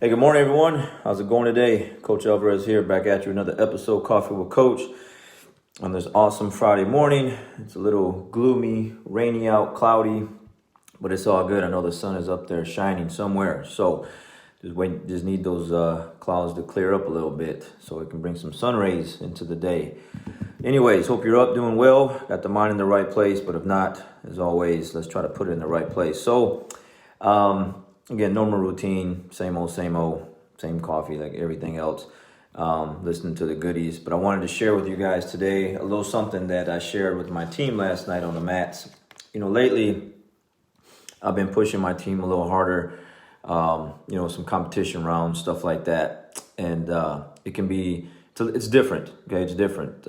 Hey, good morning, everyone. How's it going today? Coach Alvarez here, back at you. Another episode, Coffee with Coach, on this awesome Friday morning. It's a little gloomy, rainy out, cloudy, but it's all good. I know the sun is up there shining somewhere. So just need those clouds to clear up a little bit so it can bring some sun rays into the day. Anyways, hope you're up, doing well, got the mind in the right place. But if not, as always, let's try to put it in the right place. So, again, normal routine, same old, same coffee like everything else. Listening to the goodies. But I wanted to share with you guys today a little something that I shared with my team last night on the mats. Lately, I've been pushing my team a little harder, some competition rounds, stuff like that. And it can be, it's different, okay? It's different.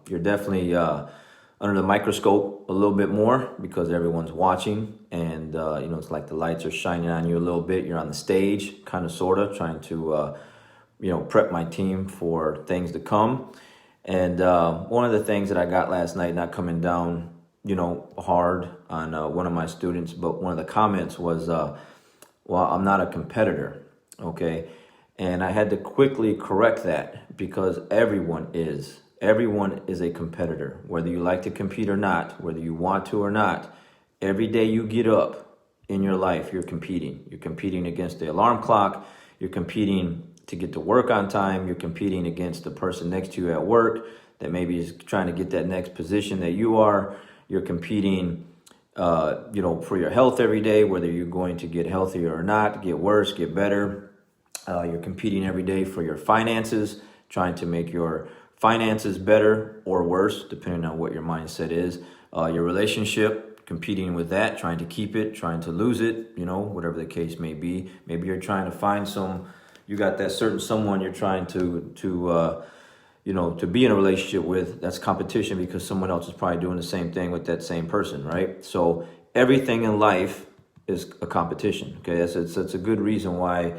You're definitely under the microscope a little bit more because everyone's watching, and it's like the lights are shining on you a little bit. You're on the stage, kind of, sort of, trying to prep my team for things to come. And one of the things that I got last night, not coming down hard on one of my students, but one of the comments was, well, I'm not a competitor, okay? And I had to quickly correct that because everyone is a competitor, whether you like to compete or not, whether you want to or not. Every day you get up in your life, you're competing. You're competing against the alarm clock. You're competing to get to work on time. You're competing against the person next to you at work that maybe is trying to get that next position that you are. You're competing, for your health every day, whether you're going to get healthier or not, get worse, get better. You're competing every day for your finances, trying to make your finances better or worse, depending on what your mindset is. Your relationship, competing with that, trying to keep it, trying to lose it, whatever the case may be. Maybe you're trying to find you got that certain someone you're trying to be in a relationship with. That's competition because someone else is probably doing the same thing with that same person, right? So everything in life is a competition, okay? That's a good reason why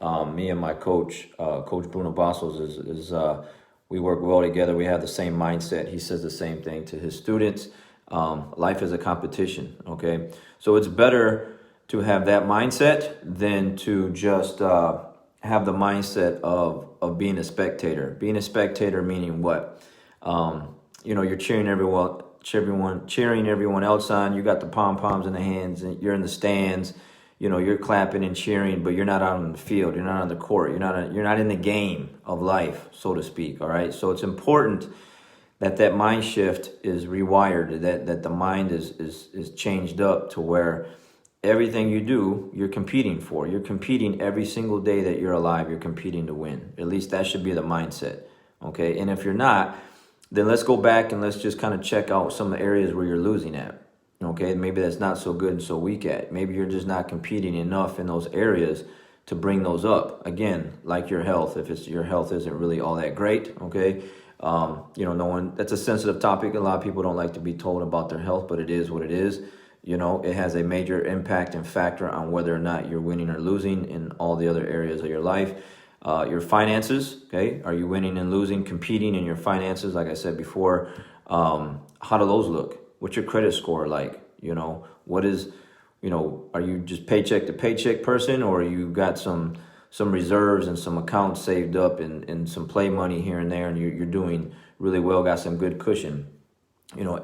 me and my coach, Coach Bruno Bassos, is we work well together. We have the same mindset. He says the same thing to his students. Life is a competition, okay? So it's better to have that mindset than to just have the mindset of being a spectator. Being a spectator meaning what? You're cheering everyone else on. You got the pom-poms in the hands, and you're in the stands. You're clapping and cheering, but you're not out on the field. You're not on the court. You're not in the game of life, so to speak. All right. So it's important that mind shift is rewired. That the mind is changed up to where everything you do, you're competing for. You're competing every single day that you're alive. You're competing to win. At least that should be the mindset. Okay. And if you're not, then let's go back and let's just kind of check out some of the areas where you're losing at. Okay, maybe that's not so good and so weak at. Maybe you're just not competing enough in those areas to bring those up. Again, like your health, if your health isn't really all that great, okay? That's a sensitive topic. A lot of people don't like to be told about their health, but it is what it is. It has a major impact and factor on whether or not you're winning or losing in all the other areas of your life. Your finances, okay? Are you winning and losing, competing in your finances? Like I said before, how do those look? What's your credit score like? What is, are you just paycheck to paycheck person, or you got some reserves and some accounts saved up and some play money here and there, and you're doing really well, got some good cushion?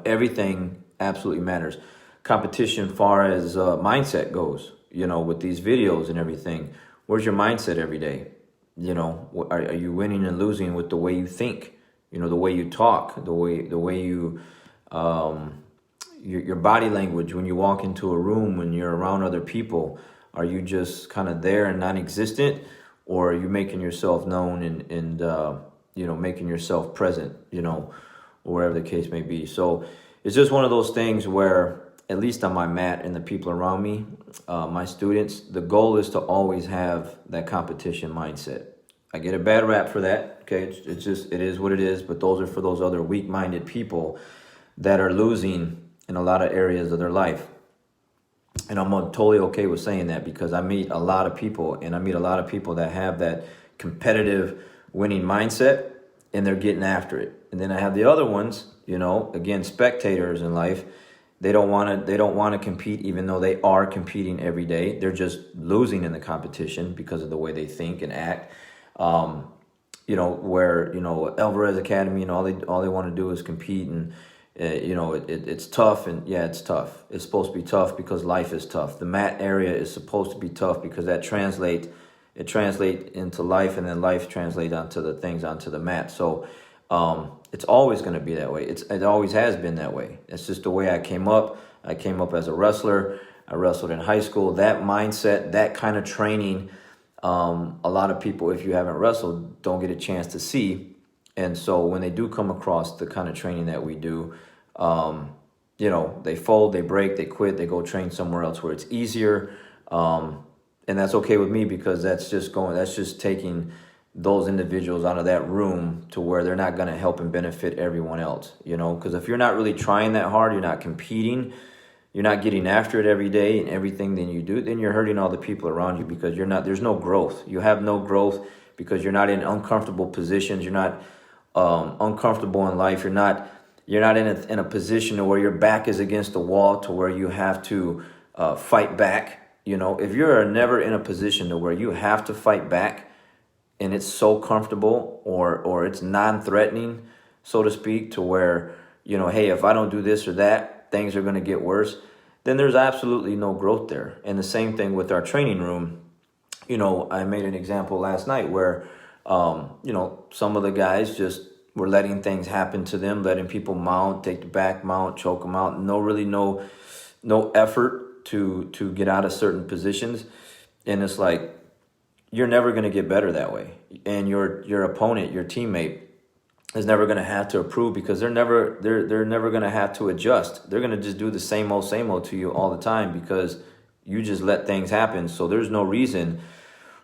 Everything absolutely matters. Competition far as mindset goes, with these videos and everything. Where's your mindset every day? Are you winning and losing with the way you think? The way you talk, the way you, your body language when you walk into a room, when you're around other people. Are you just kind of there and non-existent, or are you making yourself known and making yourself present, or wherever the case may be? So it's just one of those things where, at least on my mat and the people around me, my students, the goal is to always have that competition mindset. I get a bad rap for that, okay? It is what it is, but those are for those other weak-minded people that are losing in a lot of areas of their life. And I'm totally okay with saying that because I meet a lot of people, and I meet a lot of people that have that competitive winning mindset, and they're getting after it. And then I have the other ones, again, spectators in life They don't want to compete, even though they are competing every day. They're just losing in the competition because of the way they think and act. Where Alvarez Academy, and all they want to do is compete, and it's tough, and yeah, it's tough. It's supposed to be tough because life is tough. The mat area is supposed to be tough because that translates into life, and then life translates onto the mat. So it's always going to be that way. It always has been that way. It's just the way I came up. I came up as a wrestler. I wrestled in high school. That mindset, that kind of training, a lot of people, if you haven't wrestled, don't get a chance to see. And so when they do come across the kind of training that we do, they fold, they break, they quit, they go train somewhere else where it's easier. And that's okay with me, because that's just taking those individuals out of that room to where they're not going to help and benefit everyone else, because if you're not really trying that hard, you're not competing, you're not getting after it every day and everything then you do, then you're hurting all the people around you, because there's no growth. You have no growth because you're not in uncomfortable positions. You're not uncomfortable in life. You're not in a position where your back is against the wall to where you have to fight back. If you're never in a position to where you have to fight back, and it's so comfortable or it's non-threatening, so to speak, to where, hey, if I don't do this or that, things are going to get worse, then there's absolutely no growth there. And the same thing with our training room. I made an example last night where, some of the guys just were letting things happen to them, letting people mount, take the back mount, choke them out. No effort to get out of certain positions. And it's like, you're never going to get better that way. And your opponent, your teammate, is never going to have to approve, because they're never going to have to adjust. They're going to just do the same old to you all the time, because you just let things happen. So there's no reason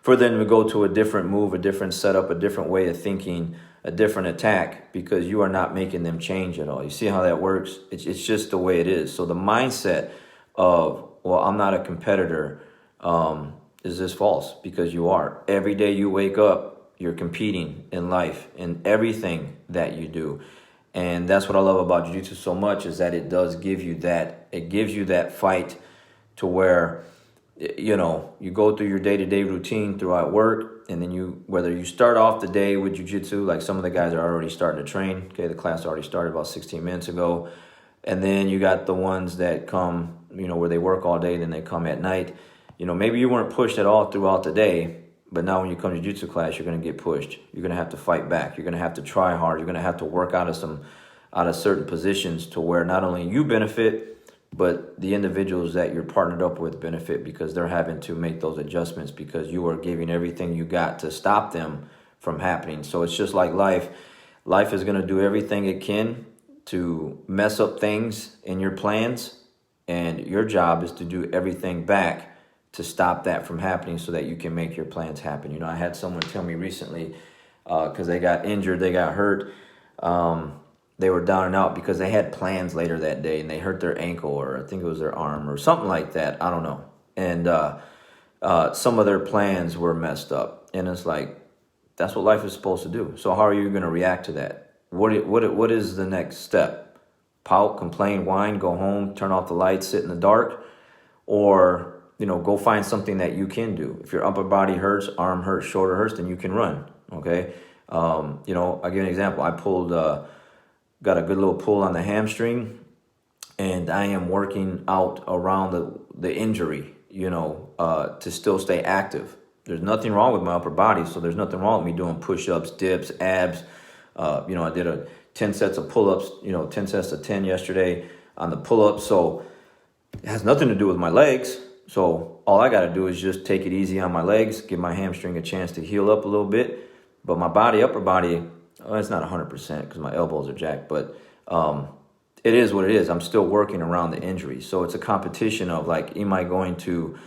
for them to go to a different move, a different setup, a different way of thinking, a different attack, because you are not making them change at all. You see how that works? It's just the way it is. So the mindset of, well, I'm not a competitor, is this false? Because you are. Every day you wake up, you're competing in life, in everything that you do. And that's what I love about jiu-jitsu so much, is that it does give you that. It gives you that fight to where, you go through your day-to-day routine throughout work, and then whether you start off the day with jiu-jitsu, like some of the guys are already starting to train. Okay, the class already started about 16 minutes ago. And then you got the ones that come, where they work all day, then they come at night. Maybe you weren't pushed at all throughout the day, but now when you come to jiu-jitsu class, you're going to get pushed. You're going to have to fight back. You're going to have to try hard. You're going to have to work out of certain positions to where not only you benefit, but the individuals that you're partnered up with benefit, because they're having to make those adjustments because you are giving everything you got to stop them from happening. So it's just like life. Life is going to do everything it can to mess up things in your plans, and your job is to do everything back to stop that from happening so that you can make your plans happen. I had someone tell me recently, because they got injured, they got hurt, they were down and out because they had plans later that day, and they hurt their ankle, or I think it was their arm or something like that. I don't know. And some of their plans were messed up. And it's like, that's what life is supposed to do. So how are you going to react to that? What is the next step? Pout, complain, whine, go home, turn off the lights, sit in the dark? Or go find something that you can do. If your upper body hurts, arm hurts, shoulder hurts, then you can run. Okay. I'll give you an example. I got a good little pull on the hamstring, and I am working out around the injury, to still stay active. There's nothing wrong with my upper body. So there's nothing wrong with me doing push-ups, dips, abs. I did 10 sets of pull-ups, 10 sets of 10 yesterday on the pull-ups. So it has nothing to do with my legs. So all I got to do is just take it easy on my legs, give my hamstring a chance to heal up a little bit. But my upper body, it's not 100% because my elbows are jacked, but it is what it is. I'm still working around the injury. So it's a competition of like, am I going to,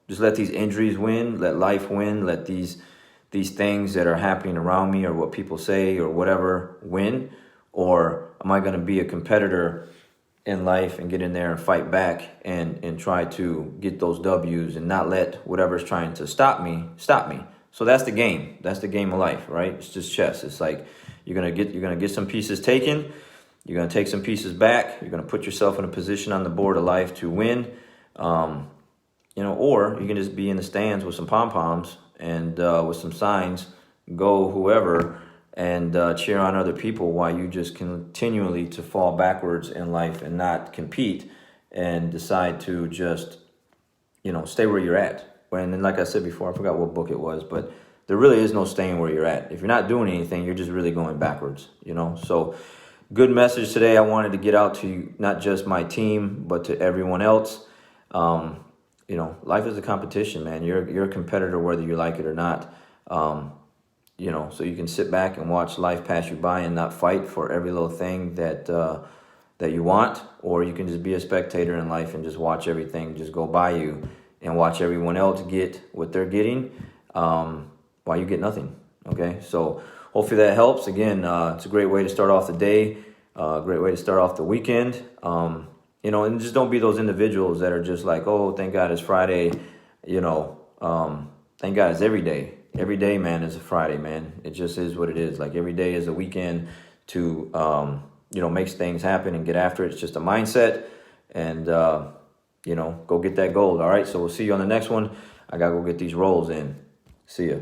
just let these injuries win, let life win, let these things that are happening around me or what people say or whatever win? Or am I going to be a competitor in life and get in there and fight back and try to get those W's and not let whatever's trying to stop me. So that's the game. That's the game of life, right? It's just chess. It's like you're gonna get some pieces taken, You're going to take some pieces back. You're going to put yourself in a position on the board of life to win. Or you can just be in the stands with some pom-poms and with some signs, go whoever, and cheer on other people while you just continually to fall backwards in life and not compete and decide to just, stay where you're at. And like I said before, I forgot what book it was, but there really is no staying where you're at. If you're not doing anything, you're just really going backwards, So good message today. I wanted to get out to not just my team, but to everyone else. Life is a competition, man. You're a competitor whether you like it or not. So you can sit back and watch life pass you by and not fight for every little thing that you want, or you can just be a spectator in life and just watch everything just go by you and watch everyone else get what they're getting while you get nothing. Okay, so hopefully that helps. Again, it's a great way to start off the day, great way to start off the weekend. And just don't be those individuals that are just like, oh, thank God it's Friday. Thank God it's every day. Every day, man, is a Friday, man. It just is what it is. Like every day is a weekend to, make things happen and get after it. It's just a mindset and, go get that gold. All right. So we'll see you on the next one. I got to go get these rolls in. See ya.